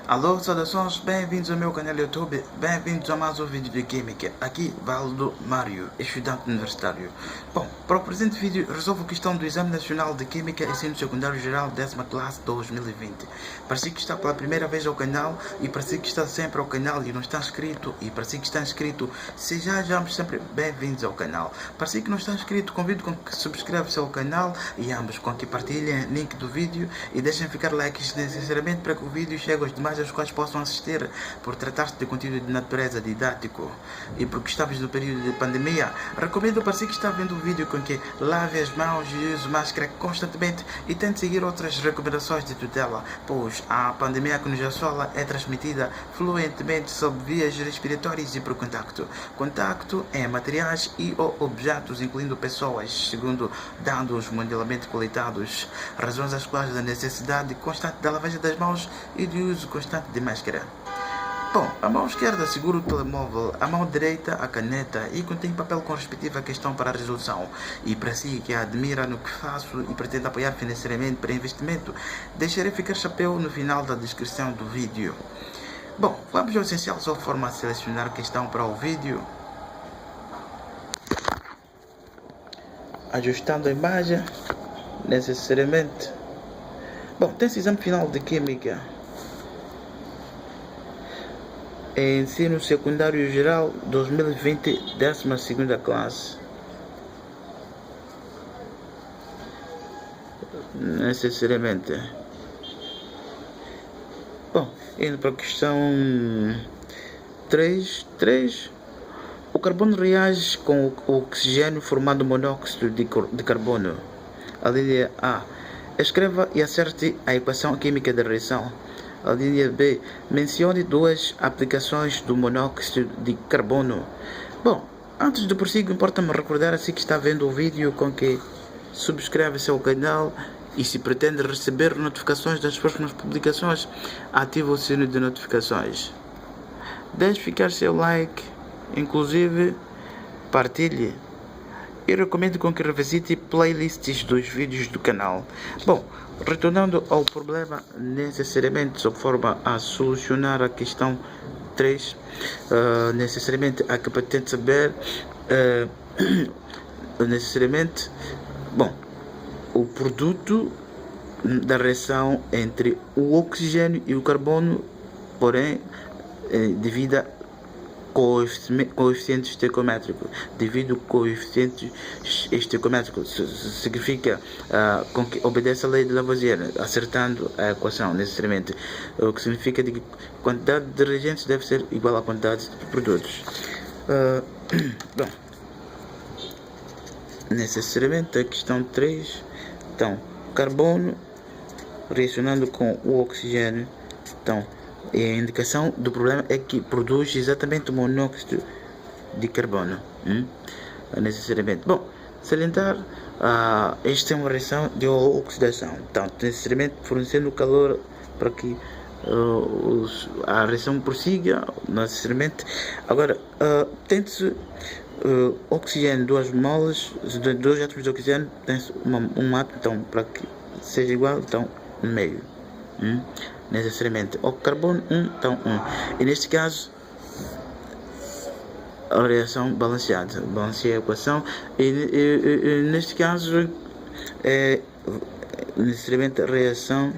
Alô, saudações, bem-vindos ao meu canal YouTube, bem-vindos a mais um vídeo de Química. Aqui, Valdo Mário, estudante universitário. Bom, para o presente vídeo, resolvo a questão do Exame Nacional de Química Ensino Secundário Geral 10ª classe 2020. Para si que está pela primeira vez ao canal e para si que está sempre ao canal e não está inscrito, e para si que está inscrito, sejamos sempre bem-vindos ao canal. Para si que não está inscrito, convido com que subscreva-se ao canal e ambos com que partilhem o link do vídeo e deixem ficar likes necessariamente para que o vídeo chegue aos demais aos quais possam assistir, por tratar-se de conteúdo de natureza didático e porque estamos no período de pandemia. Recomendo para si que está vendo o vídeo com que lave as mãos e use máscara constantemente e tente seguir outras recomendações de tutela, pois a pandemia que nos assola é transmitida fluentemente sob vias respiratórias e por contacto em materiais e ou objetos, incluindo pessoas, segundo dados mundialmente coletados, razões às quais a necessidade constante da lavagem das mãos e de uso constante de máscara. Bom, a mão esquerda segura o telemóvel, a mão direita a caneta e contém papel com a respectiva questão para a resolução. E para si que admira no que faço e pretende apoiar financeiramente para investimento, deixarei ficar chapéu no final da descrição do vídeo. Bom, vamos ao essencial, só forma a selecionar a questão para o vídeo. Ajustando a imagem, necessariamente. Bom, tem-se exame final de Química. Ensino Secundário Geral 2020, 12ª classe. Necessariamente. Bom, indo para a questão 3. O carbono reage com o oxigênio formando monóxido de carbono. A linha A. Escreva e acerte a equação química da reação. A linha B. Mencione duas aplicações do monóxido de carbono. Bom, antes de prosseguir, importa-me recordar assim que está vendo o vídeo com que subscreve-se ao canal e se pretende receber notificações das próximas publicações, ative o sino de notificações. Deixe ficar seu like, inclusive partilhe. E recomendo com que revisite playlists dos vídeos do canal. Bom, retornando ao problema, necessariamente sob forma a solucionar a questão 3, necessariamente a que pretende saber, necessariamente, bom, o produto da reação entre o oxigênio e o carbono, porém, devido a coeficiente estequiométrico. Devido ao coeficiente estequiométrico, significa com que obedece a lei de Lavoisier, acertando a equação necessariamente, o que significa que a quantidade de reagentes deve ser igual à quantidade de produtos. Bom, necessariamente a questão 3, então, carbono reacionando com o oxigênio, então, e a indicação do problema é que produz exatamente o monóxido de carbono. Necessariamente. Bom, salientar, esta é uma reação de oxidação. Então, necessariamente fornecendo calor para que a reação prossiga, necessariamente. Agora, tem-se oxigênio, 2 molas, 2 átomos de oxigênio, tem-se um átomo, então, para que seja igual, então, meio. Necessariamente o carbono 1, então 1, e neste caso a reação balanceada, balanceia a equação e neste caso é necessariamente a reação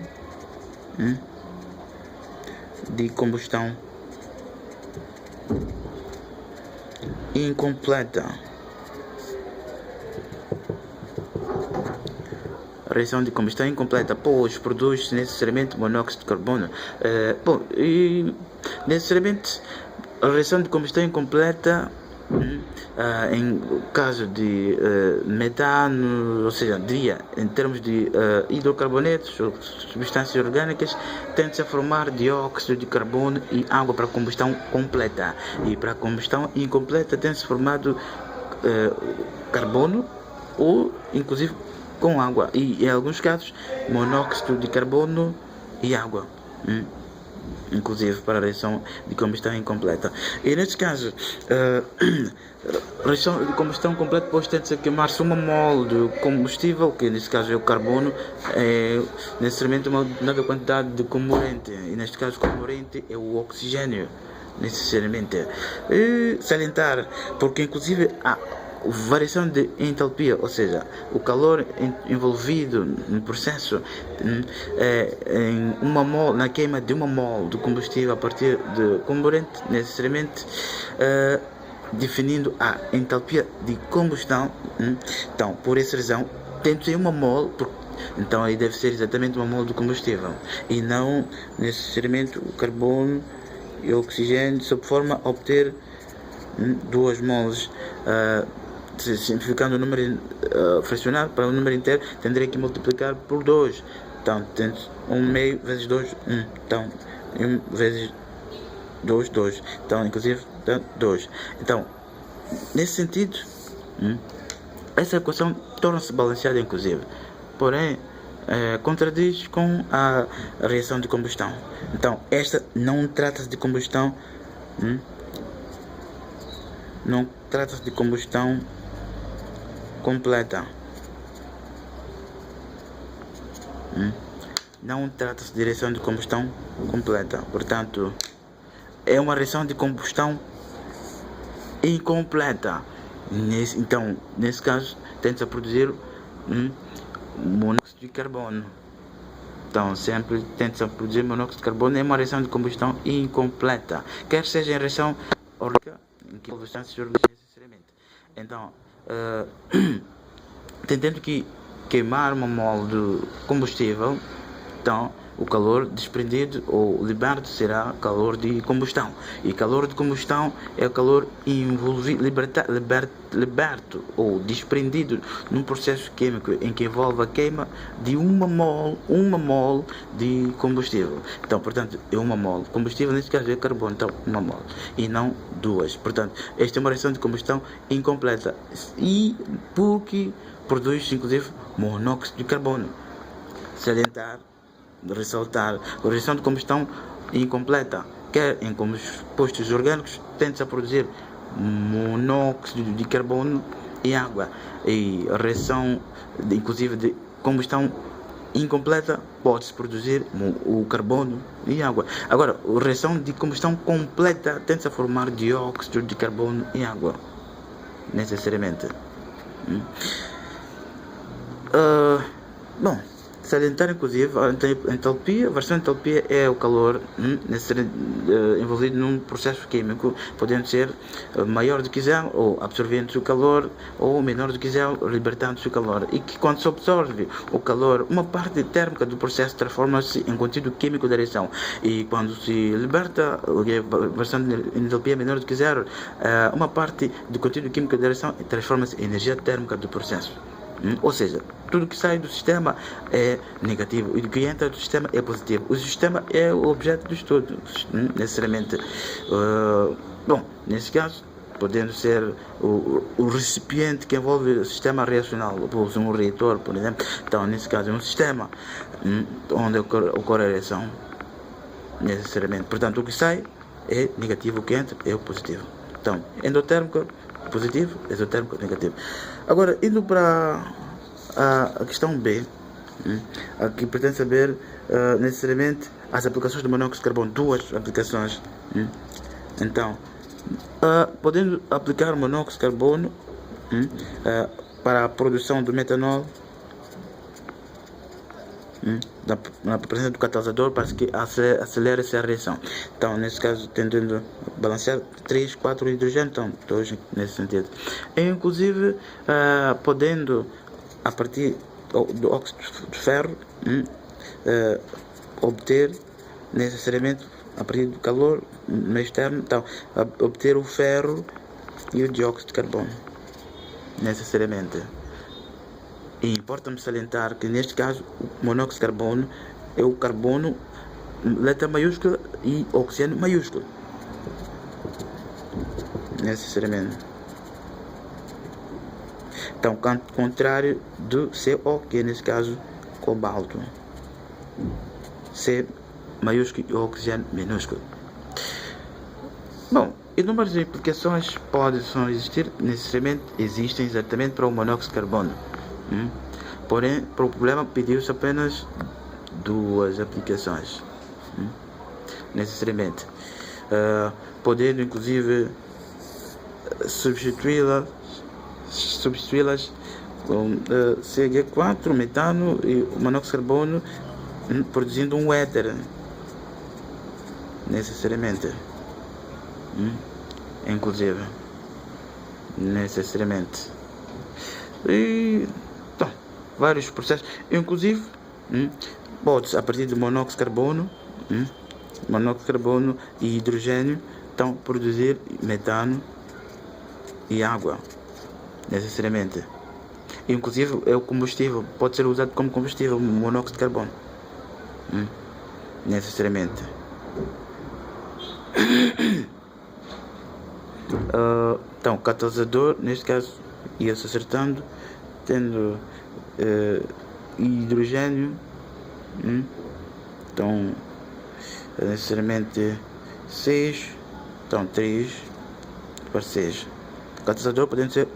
de combustão incompleta. A reação de combustão incompleta, pois produz necessariamente monóxido de carbono. Bom, e necessariamente a reação de combustão incompleta, em caso de metano, ou seja, em termos de hidrocarbonetos ou substâncias orgânicas, tende-se a formar dióxido de carbono e água para a combustão completa. E para a combustão incompleta tem-se formado carbono ou inclusive com água e em alguns casos monóxido de carbono e água. inclusive para a reação de combustão incompleta. E neste caso, reação de combustão completa depois tende-se a queimar-se uma mole de combustível, que neste caso é o carbono, necessariamente uma determinada quantidade de comburente, e neste caso o comburente é o oxigênio, necessariamente. E salientar, porque inclusive há variação de entalpia, ou seja, o calor envolvido no processo em uma mole, na queima de uma mole de combustível a partir de comburente, necessariamente definindo a entalpia de combustão. Então, por essa razão, tem de ser uma mole, então aí deve ser exatamente uma mole de combustível e não necessariamente o carbono e o oxigênio, sob forma a obter 2 moles. Simplificando o número fracionário para o número inteiro, tendrei que multiplicar por 2. Então, 1/2 vezes 2, 1. Então, 1 vezes 2, 2. Então, inclusive, 2. Então, nesse sentido, essa equação torna-se balanceada, inclusive. Porém, contradiz com a reação de combustão. Então, esta não trata-se de combustão. Não trata-se de combustão completa. Não trata-se de reação de combustão completa. Portanto, é uma reação de combustão incompleta. Então, nesse caso, tenta produzir monóxido de carbono. Então, sempre tenta produzir monóxido de carbono. É uma reação de combustão incompleta, quer seja em reação orgânica, em que envolve substâncias orgânicas necessariamente. Então, tentando que queimar uma mole de combustível, então o calor desprendido ou liberto será calor de combustão, e calor de combustão é o calor envolvido, liberto ou desprendido num processo químico em que envolve a queima de uma mole de combustível. Então, portanto, é uma mole. Combustível neste caso é carbono, então uma mole e não 2. Portanto, esta é uma reação de combustão incompleta, e porque produz inclusive monóxido de carbono. Salientar, ressaltar, a reação de combustão incompleta, quer em compostos orgânicos, tende-se a produzir monóxido de carbono e água, e a reação inclusive de combustão incompleta pode-se produzir o carbono e água. Agora, a reação de combustão completa tende-se a formar dióxido de carbono e água, necessariamente. Bom, salientar inclusive a entalpia. A variação de entalpia é o calor envolvido num processo químico, podendo ser maior do que zero, ou absorvendo o calor, ou menor do que zero, libertando o calor, e que quando se absorve o calor, uma parte térmica do processo transforma-se em conteúdo químico da reação, e quando se liberta a variação de entalpia menor do que zero, uma parte do conteúdo químico da reação transforma-se em energia térmica do processo. Ou seja, tudo que sai do sistema é negativo e o que entra do sistema é positivo. O sistema é o objeto do estudo, necessariamente. Bom, nesse caso, podendo ser o recipiente que envolve o sistema reacional, um reator, por exemplo. Então, nesse caso, é um sistema onde ocorre a reação, necessariamente. Portanto, o que sai é negativo, o que entra é o positivo. Então, endotérmico positivo, exotérmico negativo. Agora, indo para a questão B, aqui pretende saber necessariamente as aplicações do monóxido de carbono, 2 aplicações. Então, podendo aplicar o monóxido de carbono para a produção do metanol, na presença do catalisador, para que acelere essa reação. Então, nesse caso, tentando balancear 3, 4 hidrogênio, então 2 nesse sentido. E, inclusive, podendo, a partir do óxido de ferro, obter necessariamente, a partir do calor no externo, então, obter o ferro e o dióxido de carbono, necessariamente. E importa-me salientar que neste caso o monóxido de carbono é o carbono letra maiúscula e oxigênio maiúsculo, necessariamente. Então, contrário do CO, que é nesse caso cobalto. maiúsculo e oxigênio minúsculo. Bom, inúmeras implicações podem existir, necessariamente existem exatamente para o monóxido de carbono. Porém, para o problema pediu-se apenas 2 aplicações. Necessariamente. Podendo inclusive substituí-las com CH4, metano e o monóxido de carbono, produzindo um éter. Necessariamente. Inclusive. Necessariamente. E então, vários processos. Inclusive, pode-se, a partir do monóxido de carbono e hidrogênio, então produzir metano e água. Necessariamente. Inclusive é o combustível, pode ser usado como combustível, o monóxido de carbono. Necessariamente. Então, catalisador, neste caso, ia-se acertando, tendo hidrogênio, então, necessariamente 6, então 3 para 6. Catalisador podendo ser